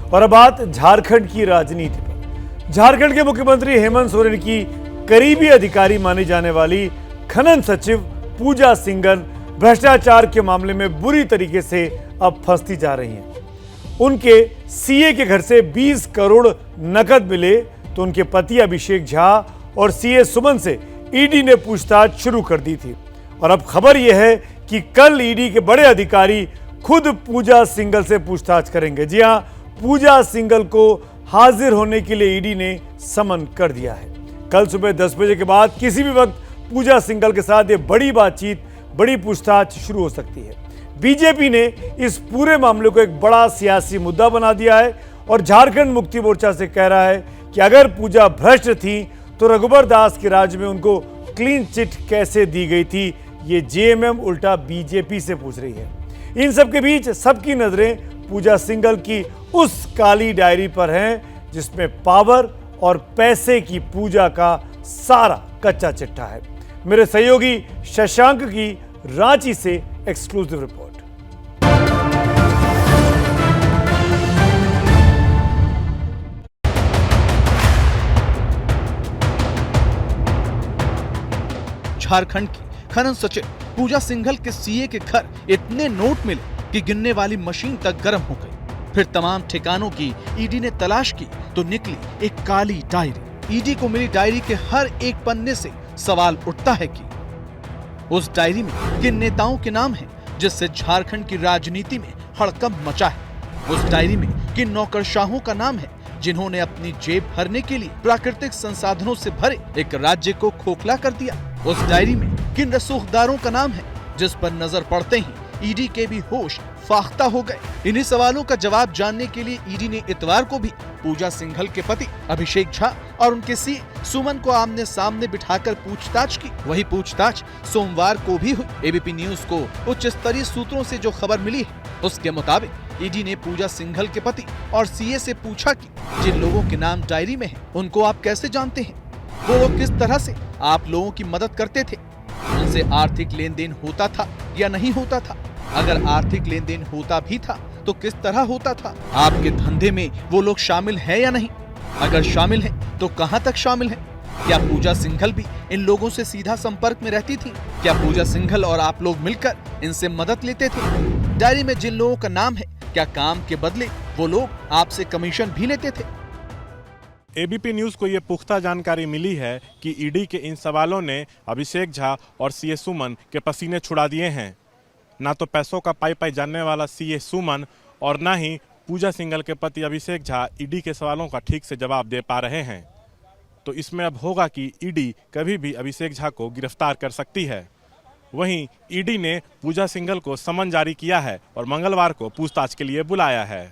और अब बात झारखंड की राजनीति पर। झारखंड के मुख्यमंत्री हेमंत सोरेन की करीबी अधिकारी मानी जाने वाली खनन सचिव पूजा सिंघल भ्रष्टाचार के मामले में बुरी तरीके से अब फंसती जा रही हैं। उनके सीए के घर से 20 करोड़ नकद मिले तो उनके पति अभिषेक झा और सीए सुमन से ईडी ने पूछताछ शुरू कर दी थी। और अब खबर यह है कि कल ईडी के बड़े अधिकारी खुद पूजा सिंघल से पूछताछ करेंगे। जी हां, पूजा सिंघल को हाजिर होने के लिए ईडी ने समन कर दिया है। कल सुबह 10 बजे के बाद किसी भी वक्त पूजा सिंघल के साथ ये बड़ी बातचीत, बड़ी पूछताछ शुरू हो सकती है। बीजेपी ने इस पूरे मामले को एक बड़ा सियासी मुद्दा बना दिया है और झारखंड मुक्ति मोर्चा से कह रहा है कि अगर पूजा भ्रष्ट थी तो रघुवर दास के राज में उनको क्लीन चिट कैसे दी गई थी, ये जेएमएम उल्टा बीजेपी से पूछ रही है। इन सब के बीच सबकी नजरें पूजा सिंघल की उस काली डायरी पर हैं जिसमें पावर और पैसे की पूजा का सारा कच्चा चिट्ठा है। मेरे सहयोगी शशांक की रांची से एक्सक्लूसिव रिपोर्ट। झारखंड की खनन सचिव पूजा सिंघल के सीए के घर इतने नोट मिले कि गिनने वाली मशीन तक गर्म हो गई। फिर तमाम ठिकानों की ईडी ने तलाश की तो निकली एक काली डायरी। ईडी को मिली डायरी के हर एक पन्ने से सवाल उठता है कि उस डायरी में किन नेताओं के नाम हैं जिससे झारखंड की राजनीति में हड़कंप मचा है। उस डायरी में किन नौकरशाहों का नाम है जिन्होंने अपनी जेब भरने के लिए प्राकृतिक संसाधनों से भरे एक राज्य को खोखला कर दिया। उस डायरी में किन रसूखदारों का नाम है जिस पर नजर पड़ते ही ईडी के भी होश फाख्ता हो गए। इन्हीं सवालों का जवाब जानने के लिए ईडी ने इतवार को भी पूजा सिंघल के पति अभिषेक झा और उनके सीए सुमन को आमने सामने बिठाकर पूछताछ की। वही पूछताछ सोमवार को भी हुई। एबीपी न्यूज को उच्च स्तरीय सूत्रों से जो खबर मिली है उसके मुताबिक ईडी ने पूजा सिंघल के पति और सीए से पूछा कि जिन लोगों के नाम डायरी में हैं, उनको आप कैसे जानते हैं, वो लोग किस तरह से आप लोगों की मदद करते थे, उनसे आर्थिक लेन देन होता था या नहीं होता था, अगर आर्थिक लेन देन होता भी था तो किस तरह होता था, आपके धंधे में वो लोग शामिल है या नहीं, अगर शामिल है तो कहां तक शामिल है, क्या पूजा सिंघल भी इन लोगों से सीधा संपर्क में रहती थी, क्या पूजा सिंघल और आप लोग मिलकर इनसे मदद लेते थे, डायरी में जिन लोगों का नाम है क्या काम के बदले वो लोग आपसे कमीशन भी लेते थे। एबीपी न्यूज को ये पुख्ता जानकारी मिली है कि ईडी के इन सवालों ने अभिषेक झा और सीए सुमन के पसीने छुड़ा दिए हैं। ना तो पैसों का पाई पाई जानने वाला सीए सुमन और ना ही पूजा सिंघल के पति अभिषेक झा ईडी के सवालों का ठीक से जवाब दे पा रहे हैं। तो इसमें अब होगा कि ईडी कभी भी अभिषेक झा को गिरफ्तार कर सकती है। वहीं ईडी ने पूजा सिंघल को समन जारी किया है और मंगलवार को पूछताछ के लिए बुलाया है।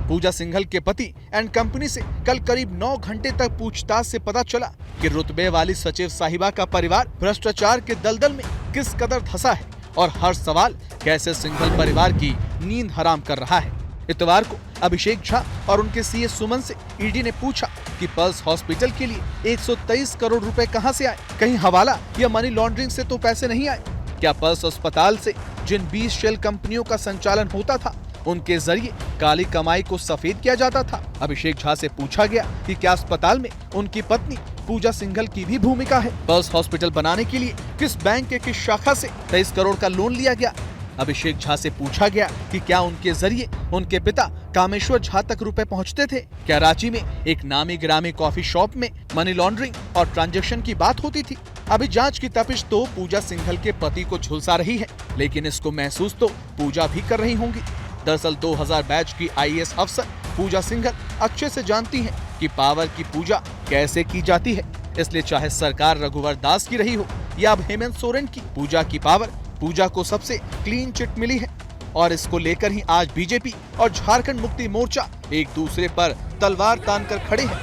पूजा सिंघल के पति एंड कंपनी से कल करीब 9 घंटे तक पूछताछ से पता चला कि रुतबे वाली सचिव साहिबा का परिवार भ्रष्टाचार के दलदल में किस कदर धंसा है और हर सवाल कैसे सिंघल परिवार की नींद हराम कर रहा है। इतवार को अभिषेक झा और उनके सीए सुमन से ईडी ने पूछा कि पल्स हॉस्पिटल के लिए 123 करोड़ रुपए कहां से आए, कहीं हवाला या मनी लॉन्ड्रिंग से तो पैसे नहीं आए, क्या पल्स अस्पताल से जिन 20 शेल कंपनियों का संचालन होता था उनके जरिए काली कमाई को सफेद किया जाता था। अभिषेक झा से पूछा गया कि क्या अस्पताल में उनकी पत्नी पूजा सिंघल की भी भूमिका है, पल्स हॉस्पिटल बनाने के लिए किस बैंक के किस शाखा से 23 करोड़ का लोन लिया गया। अभिषेक झा से पूछा गया कि क्या उनके जरिए उनके पिता कामेश्वर झा तक रुपए पहुंचते थे, क्या रांची में एक नामी गिरामी कॉफी शॉप में मनी लॉन्ड्रिंग और ट्रांजैक्शन की बात होती थी। अभी जांच की तपिश तो पूजा सिंघल के पति को झुलसा रही है, लेकिन इसको महसूस तो पूजा भी कर रही होंगी। दरअसल 2000 बैच की आईएएस अफसर पूजा सिंघल अच्छे से जानती हैं कि पावर की पूजा कैसे की जाती है। इसलिए चाहे सरकार रघुवर दास की रही हो या अब हेमंत सोरेन की, पूजा की पावर, पूजा को सबसे क्लीन चिट मिली है और इसको लेकर ही आज बीजेपी और झारखंड मुक्ति मोर्चा एक दूसरे पर तलवार तानकर खड़े हैं।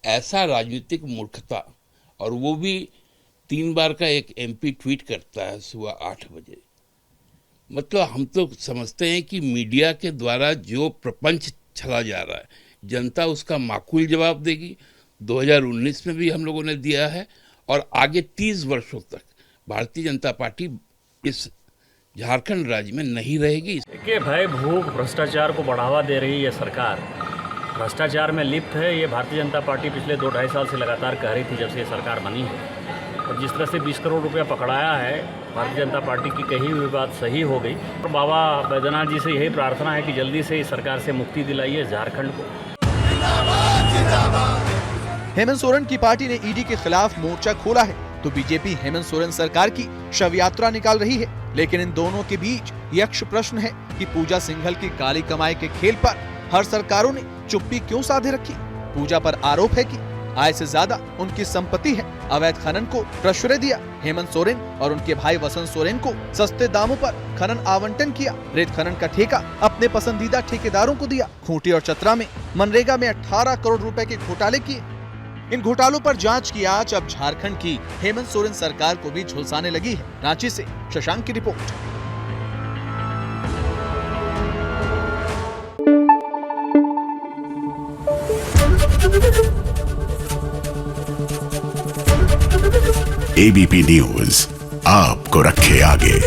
ऐसा राजनीतिक मूर्खता, और वो भी 3 बार का एक एमपी ट्वीट करता है सुबह 8 बजे। मतलब हम तो समझते हैं कि मीडिया के द्वारा जो प्रपंच चला जा रहा है जनता उसका माकूल जवाब देगी। 2019 में भी हम लोगों ने दिया है और आगे 30 वर्षों तक भारतीय जनता पार्टी इस झारखंड राज्य में नहीं रहेगी। देखिए भाई, भूख भ्रष्टाचार को बढ़ावा दे रही है सरकार, भ्रष्टाचार में लिप्त है। ये भारतीय जनता पार्टी पिछले 2-2.5 साल से लगातार कह रही थी जब से ये सरकार बनी है। और जिस तरह से 20 करोड़ रुपया पकड़ाया है, भारतीय जनता पार्टी की कही हुई बात सही हो गई। और बाबा बैद्यनाथ जी से यही प्रार्थना है कि जल्दी से इस सरकार से मुक्ति दिलाइए झारखंड को। हेमंत सोरेन की पार्टी ने ईडी के खिलाफ मोर्चा खोला है तो बीजेपी हेमंत सोरेन सरकार की शव यात्रा निकाल रही है। लेकिन इन दोनों के बीच यक्ष प्रश्न है कि पूजा सिंघल की काली कमाई के खेल पर हर सरकारों ने चुप्पी क्यों साधे रखी। पूजा पर आरोप है कि आय से ज्यादा उनकी संपत्ति है। अवैध खनन को प्रश्रय दिया। हेमंत सोरेन और उनके भाई वसंत सोरेन को सस्ते दामों पर खनन आवंटन किया। रेत खनन का ठेका अपने पसंदीदा ठेकेदारों को दिया। खूंटी और चतरा में मनरेगा में 18 करोड़ रुपए के घोटाले किए। इन घोटालों पर जांच की आंच अब झारखंड की हेमंत सोरेन सरकार को भी झुलसाने लगी है। रांची से शशांक की रिपोर्ट। एबीपी न्यूज आपको रखे आगे।